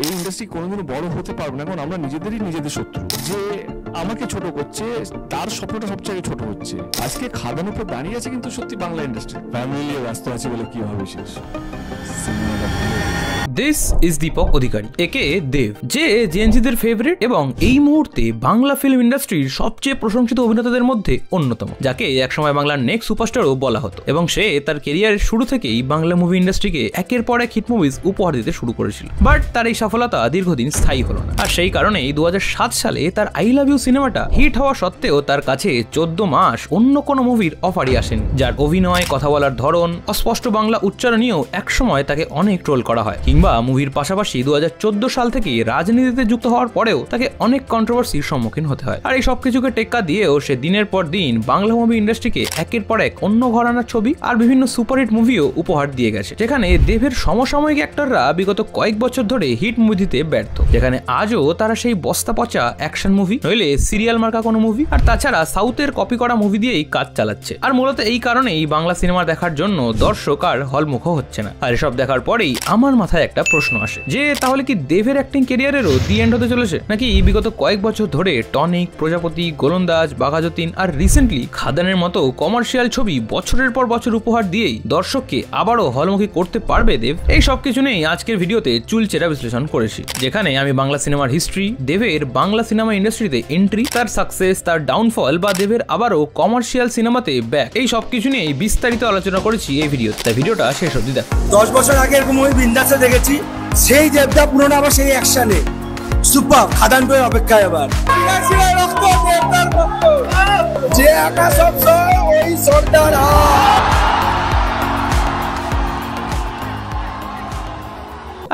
এই ইন্ডাস্ট্রি কোনোদিনও বড় হতে পারবে না, কারণ আমরা নিজেদের শত্রু। যে আমাকে ছোট করছে তার স্বপ্নটা সবচেয়ে ছোট হচ্ছে। আজকে খাদার উপর দাঁড়িয়ে আছে, কিন্তু সত্যি বাংলা ইন্ডাস্ট্রি ফ্যামিলি নিয়ে ব্যস্ত আছে বলে কি হবে শেষ। দিস ইজ দীপক অধিকারী একে দেব, যে জেনজিদের ফেভারিট এবং এই মুহূর্তে বাংলা ফিল্ম ইন্ডাস্ট্রির সবচেয়ে প্রশংসিত অভিনেতাদের মধ্যে অন্যতম, যাকে একসময় বাংলার নেক্সট সুপারস্টারও বলা হতো। এবং সে তার কেরিয়ারের শুরু থেকেই বাংলা মুভি ইন্ডাস্ট্রিকে একের পর এক হিট মুভিজ উপহার দিতে শুরু করেছিল। বাট তার এই সফলতা দীর্ঘদিন স্থায়ী হলো না, আর সেই কারণেই 2007 সালে তার আই লাভ ইউ সিনেমাটা হিট হওয়া সত্ত্বেও তার কাছে 14 মাস অন্য কোনো মুভির অফারই আসেনি, যার অভিনয়, কথা বলার ধরন, অস্পষ্ট বাংলা উচ্চারণীয় একসময় তাকে অনেক ট্রোল করা হয়। বা মুভির পাশাপাশি 2014 সাল থেকে রাজনীতিতে যুক্ত হওয়ার পরেও তাকে অনেক কন্ট্রোভার্সির সম্মুখীন হতে হয়। আর এই সবকিছুকে টেক্কা দিয়েও সে দিনের পর দিন বাংলা মুভি ইন্ডাস্ট্রিকে একের পর এক অন্য ঘরানার ছবি আর বিভিন্ন সুপারহিট মুভিও উপহার দিয়ে গেছে, যেখানে দেবের সমসাময়িক অ্যাক্টররা বিগত কয়েক বছর ধরে হিট মুভি দিতে ব্যর্থ, যেখানে আজও তারা সেই বস্তা পচা অ্যাকশন মুভি নইলে সিরিয়াল মার্কা কোনো মুভি আর তাছাড়া সাউথের কপি করা মুভি দিয়েই কাজ চালাচ্ছে। আর মূলত এই কারণেই বাংলা সিনেমা দেখার জন্য দর্শক আর হলমুখ হচ্ছে না। আর এসব দেখার পরেই আমার মাথায় একটা প্রশ্ন আসে যে তাহলে কি দেবের অ্যাক্টিং ক্যারিয়ারেরও দি এন্ড হতে চলেছে, নাকি বিগত কয়েক বছর ধরে টনিক, প্রজাপতি, গোলন্দাজ, বাঘাযতীন আর রিসেন্টলি খাদানের মতো কমার্শিয়াল ছবি বছরের পর বছর উপহার দিয়েই দর্শককে আবারও হলমুখী করতে পারবে দেব? এই সব কিছু নিয়েই আজকের ভিডিওতে চুলচেরা বিশ্লেষণ করেছি, যেখানে আমি বাংলা সিনেমার হিস্ট্রি, দেবের বাংলা সিনেমা ইন্ডাস্ট্রিতে এন্ট্রি, তার সাকসেস, তার ডাউনফল বা দেবের আবারও কমার্শিয়াল সিনেমাতে ব্যাক, এই সব কিছু নিয়েই বিস্তারিত আলোচনা করেছি এই ভিডিওতে। তাই ভিডিওটা শেষ অবধি দেখো। 10 বছর আগে এরকম মুভি বিন্দাসে দেখেছি, সেই দেবদা পুরোনো আবার সেই অ্যাকশনে সুপার। খাদান বই অপেক্ষায় আবার যে একা সব ওই সর্দার।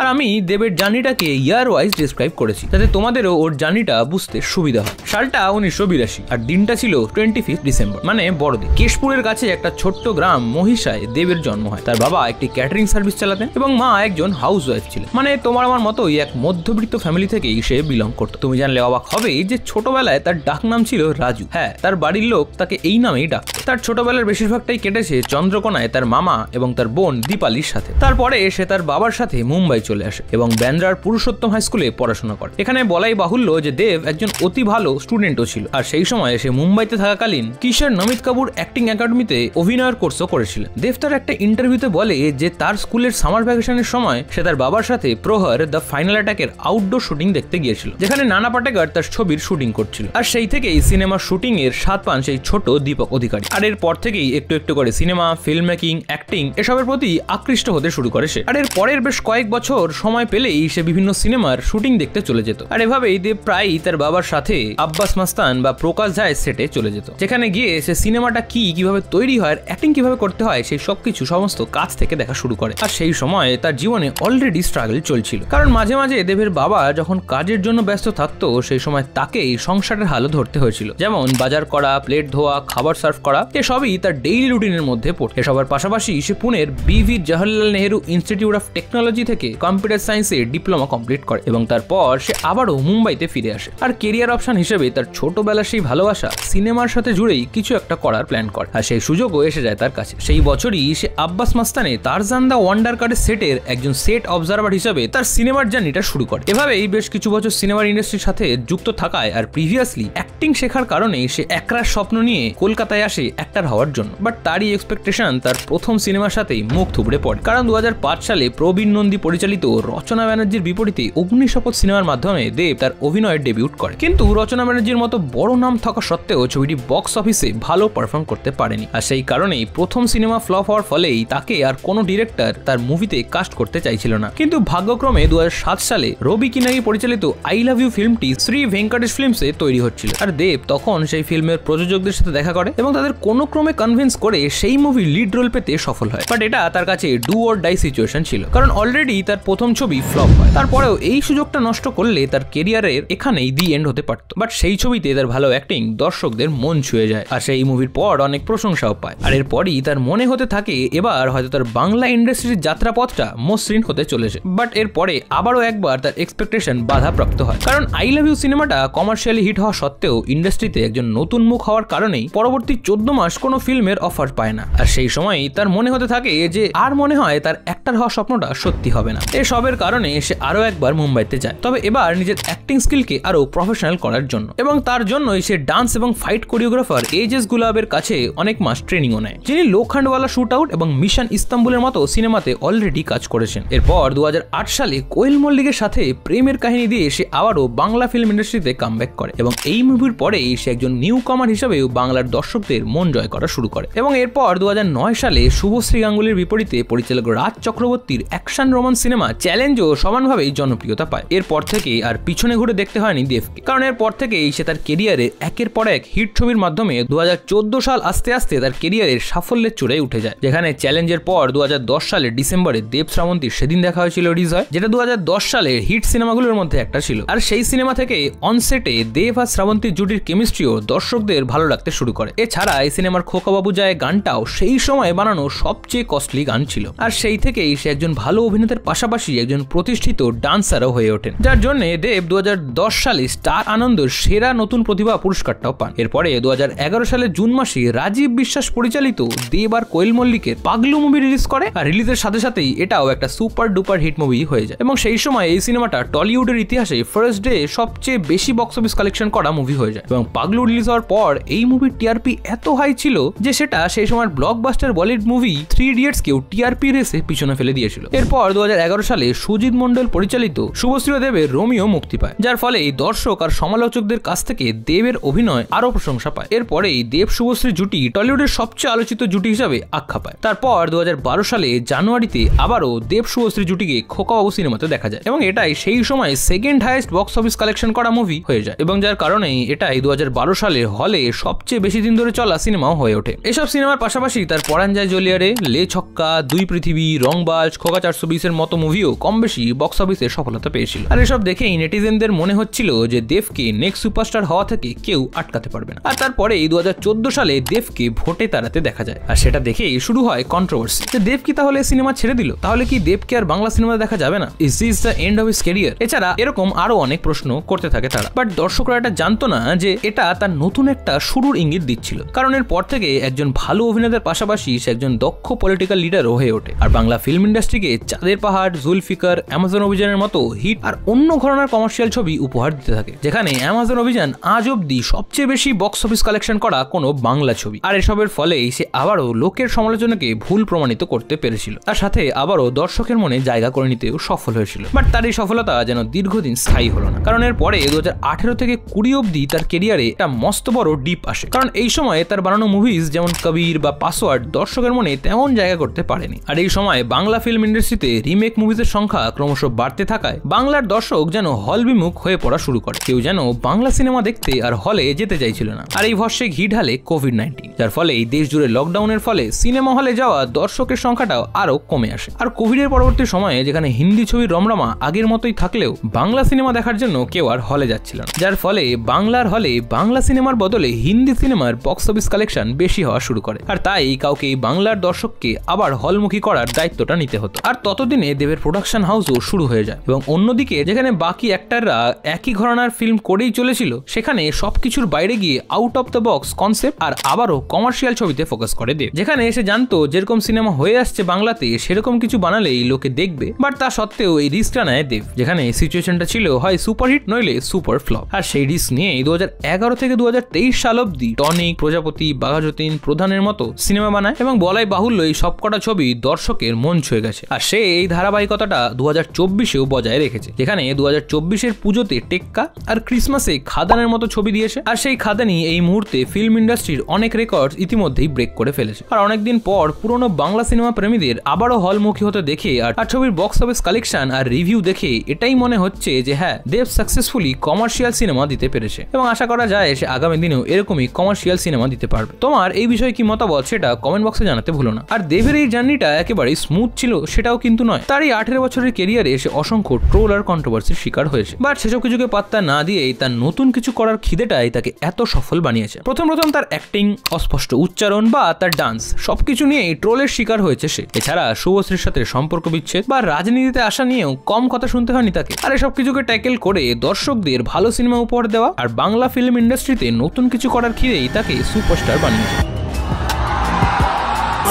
আর আমি দেবের জার্নিটাকে ইয়ার ওয়াইজ ডিসক্রাইব করেছি, যাতে তোমাদেরও ওর জার্নিটা বুঝতে সুবিধা হয়। সালটা 1982 আর দিনটা ছিল 25 ডিসেম্বর, মানে বড়দিন। কেশপুরের কাছে একটা ছোট্ট গ্রাম মহিষায় দেবের জন্ম হয়। তার বাবা একটি ক্যাটারিং সার্ভিস চালাতেন এবং মা একজন হাউস ওয়াইফ ছিলেন। মানে তোমার আমার মতোই এক মধ্যবিত্ত ফ্যামিলি থেকেই সে বিলং করতো। তুমি জানলে অবাক হবে যে ছোটবেলায় তার ডাক নাম ছিল রাজু। হ্যাঁ, তার বাড়ির লোক তাকে এই নামেই ডাকতো। তার ছোটবেলার বেশিরভাগটাই কেটেছে চন্দ্রকোনায় তার মামা এবং তার বোন দীপালির সাথে। তারপরে সে তার বাবার সাথে মুম্বাই চলে আসে এবং ব্যান্দ্রার পুরুষোত্তম হাই স্কুলে পড়াশোনা করে। এখানে বলাই বাহুল্য যে দেব একজন অতি ভালো স্টুডেন্টও ছিল। আর সেই সময় সে মুম্বাইতে থাকাকালীন কিশোর নমিত কাপুর অ্যাক্টিং একাডেমিতে অভিনয়ের কোর্সও করেছিলেন। দেব তার একটা ইন্টারভিউতে বলে যে তার স্কুলের সামার ভ্যাকেশনের সময় সে তার বাবার সাথে প্রহর দ্য ফাইনাল অ্যাটাকের আউটডোর শুটিং দেখতে গিয়েছিল, যেখানে নানা পাটেকর তার ছবির শুটিং করছিল। আর সেই থেকেই সিনেমার শুটিং এর স্বাদ পান সেই ছোট দীপক অধিকারী। আর এরপর থেকেই একটু একটু করে সিনেমা, ফিল্ম মেকিং, অ্যাক্টিং এসবের প্রতি আকৃষ্ট হতে শুরু করে সে। আর এর পরের বেশ কয়েক বছর সময় পেলেই সে বিভিন্ন সিনেমার শুটিং দেখতে চলে যেত। আর এভাবেই দেব প্রায়ই তার বাবার সাথে আব্বাস মাস্তান বা প্রকাশ ঝায়ের সেটে চলে যেত, যেখানে গিয়ে সে সিনেমাটা কিভাবে তৈরি হয়, অ্যাক্টিং কিভাবে করতে হয়, সেই সবকিছু সমস্ত কাজ থেকে দেখা শুরু করে। আর সেই সময় তার জীবনে অলরেডি স্ট্রাগল চলছিল, কারণ মাঝে মাঝে দেবের বাবা যখন কাজের জন্য ব্যস্ত থাকতো সেই সময় তাকেই সংসারের হালও ধরতে হয়েছিল, যেমন বাজার করা, প্লেট ধোয়া, খাবার সার্ভ করা, এসবই তার ডেইলি রুটিনের মধ্যে পড়ে। এসবের পাশাপাশি সে পুনের B V. Jawaharlal Nehru institute of technology থেকে কম্পিউটার সায়েন্সে ডিপ্লোমা কমপ্লিট করে এবং তারপর সে আবারও মুম্বাইতে ফিরে আসে। আর কেরিয়ার অপশন হিসেবে তার ছোটবেলার সেই ভালোবাসা সিনেমার সাথে জুড়েই কিছু একটা করার প্ল্যান করে। আর সেই সুযোগও এসে যায় তার কাছে। সেই বছরই সে আব্বাস মাস্তানে টারজান দ্য ওয়ান্ডার কারের সেটের একজন সেট অবজারভার হিসেবে তার সিনেমার জার্নিটা শুরু করে। এভাবেই বেশ কিছু বছর সিনেমার ইন্ডাস্ট্রির সাথে যুক্ত থাকায় আর প্রিভিয়াসলি অ্যাক্টিং শেখার কারণে সে একরাশ স্বপ্ন নিয়ে কলকাতায় আসে অ্যাক্টর হওয়ার জন্য। বাট তারই এক্সপেকটেশন তার প্রথম সিনেমার সাথেই মুখ থুবড়ে পড়ে, কারণ 2005 সালে প্রবীণ নন্দী পরিচালিত রচনা ব্যানার্জির বিপরীতে অগ্নিশপথ সিনেমার মাধ্যমে দেব তার অভিনয়ের ডেবিউট করে। কিন্তু রচনা ব্যানার্জির মতো বড় নাম থাকা সত্ত্বেও ছবিটি বক্স অফিসে ভালো পারফর্ম করতে পারেনি। আর সেই কারণেই প্রথম সিনেমা ফ্লপ হওয়ার ফলেই তাকে আর কোনো ডিরেক্টর তার মুভিতে কাস্ট করতে চাইছিল না। কিন্তু ভাগ্যক্রমে 2007 সালে রবি কিনাগি পরিচালিত আই লাভ ইউ ফিল্মটি শ্রী ভেঙ্কটেশ ফিল্মসে তৈরি হচ্ছিল। আর দেব তখন সেই ফিল্মের প্রযোজকদের সাথে দেখা করে এবং তাদের কোনো ক্রমে কনভিন্স করে সেই মুভি লিড রোল পেতে সফল হয়। বাট এটা তার কাছে ডু অর ডাই সিচুয়েশন ছিল, কারণ অলরেডি তার প্রথম ছবি ফ্লপ হয়। তারপরেও এই সুযোগটা নষ্ট করলে তার কেরিয়ারের এখানেই দি এন্ড হতে পারত। বাট সেই ছবিতে তার ভালো অ্যাক্টিং দর্শকদের মন ছুঁয়ে যায় আর সেই মুভির পর অনেক প্রশংসাও পায়। আর এরপরই তার মনে হতে থাকে এবার হয়তো তার বাংলা ইন্ডাস্ট্রির যাত্রাপথটা মসৃণ হতে চলেছে। বাট এরপরে আবারও একবার তার এক্সপেকটেশন বাধাপ্রাপ্ত হয়, কারণ আই লাভ ইউ সিনেমাটা কমার্শিয়ালি হিট হওয়া সত্ত্বেও ইন্ডাস্ট্রিতে একজন নতুন মুখ হওয়ার কারণেই পরবর্তী 14 মাস কোনো ফিল্মের অফার পায় না। আর সেই সময়ই তার মনে হতে থাকে যে আর মনে হয় তার অ্যাক্টর হওয়ার স্বপ্নটা সত্যি হবে না। এসবের কারণে সে আরো একবার মুম্বাইতে যায়, তবে এবার নিজের অ্যাক্টিং স্কিলকে আরো প্রফেশনাল করার জন্য, এবং তার জন্যই সে ডান্স এবং ফাইট কোরিওগ্রাফার এজেস গুলাবের কাছে অনেক মাস ট্রেনিংও নেয়, যিনি লোখন্ডওয়ালা শুট আউট এবং মিশন ইস্তাম্বুলের মতো সিনেমাতে অলরেডি কাজ করেছেন। এরপর 2008 সালে কোয়েল মল্লিকের সাথে প্রেমের কাহিনী দিয়ে সে আবারও বাংলা ফিল্ম ইন্ডাস্ট্রিতে কামব্যাক করে, এবং এই মুভির পরেই সে একজন নিউ কামার হিসেবেও বাংলার দর্শকদের মন জয় করা শুরু করে। এবং এরপর 2009 সালে শুভশ্রী গাঙ্গুলির বিপরীতে পরিচালক রাজ চক্রবর্তীর অ্যাকশন রোমান্স সিনেমা চ্যালেঞ্জও সমানভাবেই জনপ্রিয়তা পায়। এরপর থেকে আর পিছনে ঘুরে দেখতে হয়নি দেবকে, কারণ এরপর থেকেই সে তার কেরিয়ারে একের পর এক হিট ছবির মাধ্যমে 2014 সাল আস্তে আস্তে তার কেরিয়ারের সাফল্যের চূড়ায় উঠে যায়, যেখানে চ্যালেঞ্জের পর 2010 সালের ডিসেম্বরে দেব শ্রাবন্তী সেদিন দেখা হয়েছিল রিলিজ হয়, যেটা 2010 সালের হিট সিনেমাগুলোর মধ্যে একটা ছিল। আর সেই সিনেমা থেকে অনসেটে দেব আর শ্রাবন্তীর জুটির কেমিস্ট্রিও দর্শকদের ভালো লাগতে শুরু করে। এছাড়া এই সিনেমার খোকা বাবু যায় গানটাও সেই সময় বানানো সবচেয়ে কস্টলি গান ছিল, আর সেই থেকেই সে একজন ভালো অভিনেতার পাশাপাশি একজন প্রতিষ্ঠিত ডান্সারও হয়ে ওঠেন, যার জন্য দেব 2010 সালে স্টার আনন্দের সেরা নতুন প্রতিভা পুরস্কারটাও পান। এরপরে 2011 সালের জুন মাসে রাজীব বিশ্বাস পরিচালিত দেব আর কোয়েল মল্লিকের পাগলু মুভি রিলিজ করে, আর রিলিজের সাথে সাথেই এটাও একটা সুপার ডুপার হিট মুভি হয়ে যায়, এবং সেই সময় এই সিনেমাটা টলিউডের ইতিহাসে ফার্স্ট ডে সবচেয়ে বেশি বক্স অফিস কালেকশন করা মুভি হয়ে যায়। এবং পাগলু রিলিজ হওয়ার পর এই মুভির টিআরপি এত হাই ছিল যে সেটা সেই সময় ব্লকবাস্টার বলিউড মুভি 3 ইডিয়টস কেও টিআরপি রেসে পিছনে ফেলে দিয়েছিল। এরপর 2011 সালে সুজিত মন্ডল পরিচালিত শুভশ্রী দেবের রোমিও মুক্তি পায়, যার ফলে দর্শক আর সমালোচকদের কাছ থেকে দেবের অভিনয় আরো প্রশংসা পায়। এরপরেই দেব শুভশ্রী জুটি টলিউডের সবচেয়ে আলোচিত জুটি হিসাবে আখ্যা পায়। তারপর 2012 সালে জানুয়ারিতে আবারও দেব শুভশ্রী জুটিকে খোকা বাবু সিনেমাতে দেখা যায়, এবং এটাই সেই সময় second highest box office collection করা মুভি হয়ে যায়, এবং যার কারণে এটাই 2012 সালে হলে সবচেয়ে বেশি দিন ধরে চলা সিনেমাও হয়ে ওঠে। এসব সিনেমার পাশাপাশি তার পরাণ যায় জলিয়ারে, লে ছক্কা, দুই পৃথিবী, রংবাজ, খোকা 420 এর মতো মুভিও কম বেশি বক্স অফিসে সফলতা পেয়েছিল। আর এসব দেখেই নেটিজেনদের মনে হচ্ছিল যে দেবকে নেক্সট সুপারস্টার হওয়া থেকে কেউ আটকাতে পারবে না। আর তারপরে 2014 সালে দেবকে ভোটে তাড়াতে দেখা যায়, আর সেটা দেখেই শুরু হয় কন্ট্রোভার্সি যে দেব কি তাহলে সিনেমা ছেড়ে দিল, তাহলে কি দেবকে আর বাংলা সিনেমা দেখা যাবে না, is this the end of his career? এছাড়া এরকম আরো অনেক প্রশ্ন করতে থাকে তারা, বাট দর্শকরা এটা জানতো না যে এটা তার নতুন একটা শুরুর ইঙ্গিত দিচ্ছিল, কারণ এর পর থেকে একজন ভালো অভিনেতার পাশাপাশি সে একজন দক্ষ পলিটিক্যাল লিডারও হয়ে ওঠে, আর বাংলা ফিল্ম ইন্ডাস্ট্রিকে চাঁদের পাহাড়, জুলফিকার, অ্যামাজন অভিযানের মতো হিট আর অন্য ঘরানার কমার্শিয়াল ছবি উপহার দিতে থাকে, যেখানে অ্যামাজন অভিযান আজ অব্দি সবচেয়ে বেশি বক্স অফিস কালেকশন করা কোনো বাংলা ছবি। আর এসবের ফলেই সে আবারও লোকের সমালোচনাকে ভুল প্রমাণিত করতে পেরেছিল, তার সাথে আবারও দর্শকের মনে জায়গা করে নিতেও সফল হয়েছিল। বাট তার এই সফলতা যেন দীর্ঘদিন স্থায়ী হলো না, কারণ এর পরে 2018 থেকে 20 অব্দি তার কেরিয়ারে একটা মস্ত বড় ডিপ আসে, কারণ এই সময় তার বানানো মুভিজ যেমন কবির বা পাসওয়ার্ড দর্শকের মনে তেমন জায়গা করতে পারেনি। আর এই সময় বাংলা ফিল্ম ইন্ডাস্ট্রিতে রিমেক মুভিজের সংখ্যা ক্রমশ বাড়তে থাকায় বাংলার দর্শক যেন হল বিমুখ হয়ে পড়া শুরু করে, কেউ যেন বাংলা সিনেমা দেখতে আর হলে যেতে চাইছিল না। আর এই ভরসে ঘি ঢালে কোভিড-19, যার ফলে এই দেশ জুড়ে লকডাউনের ফলে সিনেমা হলে যাওয়া দর্শকের সংখ্যাটাও আরো কমে আসে। আর কোভিডের পরবর্তী সময়ে যেখানে হিন্দি ছবির রমরমা আগের মতোই থাকলেও বাংলা সিনেমা দেখার জন্য কেউ আর হলে যাচ্ছিল না, যার ফলে বাংলার হলে বাংলা সিনেমার বদলে হিন্দি সিনেমার বক্স অফিস কালেকশন বেশি হওয়া শুরু করে, আর তাই কাউকে বাংলার দর্শককে আবার হলমুখী করার দায়িত্বটা নিতে হতো। আর ততদিনে দেবের প্রোডাকশন হাউসও শুরু হয়ে যায়, এবং অন্যদিকে যেখানে বাকি অ্যাক্টররা একই ঘরানার ফিল্ম করেই চলেছিল, সেখানে সবকিছুর বাইরে গিয়ে out of the box concept আর আবারও কমার্শিয়াল ছবিতে ফোকাস করে দেব, যেখানে এসে জানতো যেরকম সিনেমা হয়ে আসছে বাংলাতে সেরকম কিছু বানালেই লোকে দেখবে, বাট তা সত্ত্বেও এই রিস্কটা নেয় দেব, যেখানে সিচুয়েশনটা ছিল হয় সুপারহিট নইলে সুপার ফ্লপ। আর সেই রিস্ক নিয়ে 2011 থেকে 2023 সাল অব্দি টনিক, প্রজাপতি, বাঘাযতীন, প্রধানের মতো সিনেমা বানায়, এবং বলাই বাহুল্য এই সবকটা ছবি দর্শকের মন ছুঁয়ে গেছে। আর সে এই ধারাবাহিকতাটা 2024-এও বজায় রেখেছে, যেখানে 2024-এর পুজোতে টেক্কা আর ক্রিসমাসে খাদানের মতো ছবি দিয়েছে, আর সেই খাদানি এই মুহূর্তে ফিল্ম ইন্ডাস্ট্রির অনেক রেকর্ড ইতিমধ্যেই ব্রেক করে ফেলেছে। আর অনেকদিন পর পুরনো বাংলা সিনেমা প্রেমীদের আবারও হলমুখী হতে দেখে আর ছবির বক্স অফিস কালেকশন আর রিভিউ দেখে এটাই মনে হচ্ছে যে হ্যাঁ, দেব সাকসেসফুলি কমার্শিয়াল সিনেমা দিতে পেরেছে, এবং আশা করা যায় সে আগামী দিনেও এরকমই কমার্শিয়াল সিনেমা দিতে পারবে। তোমার এই বিষয়ে কি মতামত সেটা কমেন্ট বক্সে জানাতে ভুলো না। আর দেবের এই জার্নিটা একেবারে স্মুথ ছিল সেটাও কিন্তু নয়, তার এই 18 বছরের ক্যারিয়ারে এসে অসংখ্য ট্রোল আর কন্ট্রোভার্সির শিকার হয়েছে, বাট সেসব কিছুকে পাত্তা না দিয়েই তার নতুন কিছু করার খিদেটাই তাকে এত সফল বানিয়েছে। প্রথম তার অ্যাক্টিং, অস্পষ্ট উচ্চারণ বা তার ডান্স সবকিছু নিয়েই ট্রোলের শিকার হয়েছে সে। এছাড়া শুভশ্রীর সাথে সম্পর্ক বিচ্ছেদ বা রাজনীতিতে আসা নিয়েও কম কথা শুনতে হয়নি তাকে। আর এসব কিছুকে ট্যাকেল করে দর্শকদের ভালো সিনেমা উপহার দেওয়া আর বাংলা ফিল্ম ইন্ডাস্ট্রিতে নতুন কিছু করার খিদেই তাকে সুপারস্টার বানিয়েছে।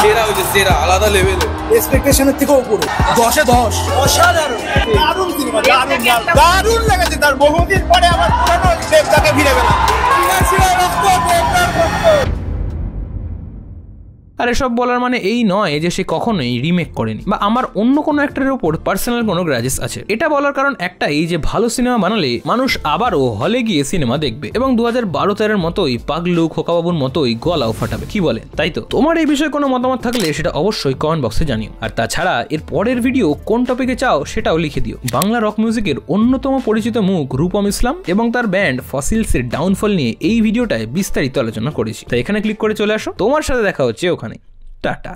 সেরা হয়েছে, সেরা আলাদা লেভেলে, এক্সপেকটেশনের থেকে উপরে, 10-এ 10। অসাধারণ, দারুণ সিনেমা, দারুণ লেগেছে। তার বহুদিন পরে আবার পুরনো দেবদাকে ফিরে পেলাম। আর এসব বলার মানে এই নয় যে সে কখনোই রিমেক করেনি বা আমার অন্য কোনো অ্যাক্টরের উপর পার্সোনাল কোনো গ্রাজেস আছে। এটা বলার কারণ একটাই যে ভালো সিনেমা বানালে মানুষ আবারও হলে গিয়ে সিনেমা দেখবে এবং 2012-13 মতোই পাগলু খোকাবাবুর মতোই গলাও ফাটাবে। কি বলেন? তাই তো? তোমার এই বিষয়ে কোনো মতামত থাকলে সেটা অবশ্যই কমেন্ট বক্সে জানিও। আর তাছাড়া এর পরের ভিডিও কোন টপিকে চাও সেটাও লিখে দিও। বাংলা রক মিউজিকের অন্যতম পরিচিত মুখ রূপম ইসলাম এবং তার ব্যান্ড ফসিলসের ডাউনফল নিয়ে এই ভিডিওটায় বিস্তারিত আলোচনা করেছি। তাই এখানে ক্লিক করে চলে আসো, তোমার সাথে দেখা হচ্ছে ওখানে। টাটা।